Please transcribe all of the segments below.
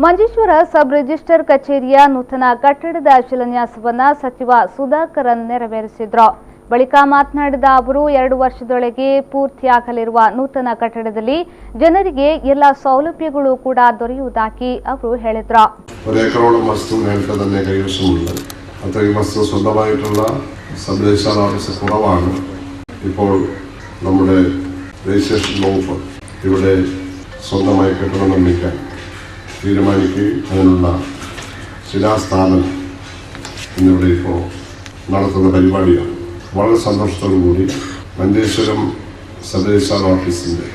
Manjeshwar sub register ಕಚೇರಿಯ ನೂತನ ಕಟ್ಟಡದ ಶಿಲಾನ್ಯಾಸವನ್ನು ಸಚಿವ ಸುಧಾಕರನ್ ನೆರವೇರಿಸಿದರು. ಬಳಿಕ ಮಾತನಾಡಿದ ಅವರು 2 ವರ್ಷದೊಳಗೆ ಪೂರ್ತಿಯಾಗಲಿರುವ ನೂತನ ಕಟ್ಟಡದಲ್ಲಿ ಜನರಿಗೆ ಎಲ್ಲ സൗലഭ്യಗಳು ಕೂಡ ദൊരിയുವುದಾಗಿ ಅವರು ಹೇಳಿದರು. ഒരേക്കറോളം വസ്തു നേരത്തെ തന്നെ കൈവശമുണ്ട്. അത്രയും വസ്തു സ്വന്തമായിട്ടുള്ള സബ് രജിസ്ട്രാർ ഓഫീസ് കുറവാണ്. ഇപ്പോൾ നമ്മുടെ രജിസ്ട്രേഷൻ വകുപ്പ് ഇവിടെ സ്വന്തമായി കെട്ടിടം നിർമ്മിക്കാൻ തീരുമാനിക്കുകയും അതിനുള്ള ശിലാസ്ഥാപനം എന്നിവിടെ ഇപ്പോൾ നടത്തുന്ന പരിപാടിയാണ്. വളരെ സന്തോഷത്തോടു കൂടി മഞ്ചേശ്വരം സബ് രജിസ്ട്രാർ ഓഫീസിൻ്റെ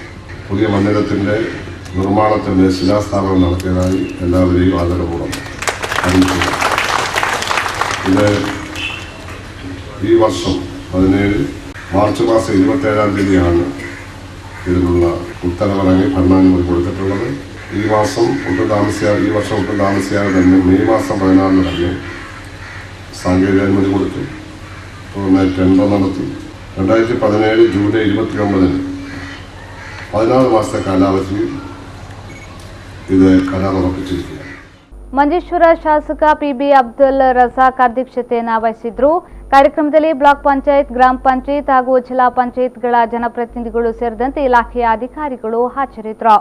പുതിയ മന്ദിരത്തിൻ്റെ നിർമ്മാണത്തിൻ്റെ ശിലാസ്ഥാപനം നടത്തിയതായി എല്ലാവരെയും ആദരപൂർവ്വം അറിയിക്കുന്നു. ഇത് ഈ വർഷം 17 മാർച്ച് മാസം 27-ാം തീയതിയാണ് ഇതിനുള്ള ഉത്തരവിറങ്ങി ഭരണാനുമതി കൊടുത്തിട്ടുള്ളത്. ഈ വർഷം ഒട്ടും താമസിയാതെ തന്നെ മെയ് മാസം 14 തന്നെ സാങ്കേതിക അനുമതി കൊടുത്തു. തുടർന്ന് ടെൻഡർ നടത്തി 2017 ജൂലൈ 29-ന് 14 മാസത്തെ കാലാവധിയിൽ ഇത് കരാറുറപ്പിച്ചിരിക്കുക. ಮಂಜೇಶ್ವರ ಶಾಸಕ ಪಿಬಿ ಅಬ್ದುಲ್ ರಜಾಕ್ ಅಧ್ಯಕ್ಷತೆಯನ್ನು ವಹಿಸಿದ್ರು. ಕಾರ್ಯಕ್ರಮದಲ್ಲಿ ಬ್ಲಾಕ್ ಪಂಚಾಯತ್, ಗ್ರಾಮ ಪಂಚಾಯತ್ ಹಾಗೂ ಜಿಲ್ಲಾ ಪಂಚಾಯತ್ಗಳ ಜನಪ್ರತಿನಿಧಿಗಳು ಸೇರಿದಂತೆ ಇಲಾಖೆಯ ಅಧಿಕಾರಿಗಳು ಹಾಜರಿದ್ದರು.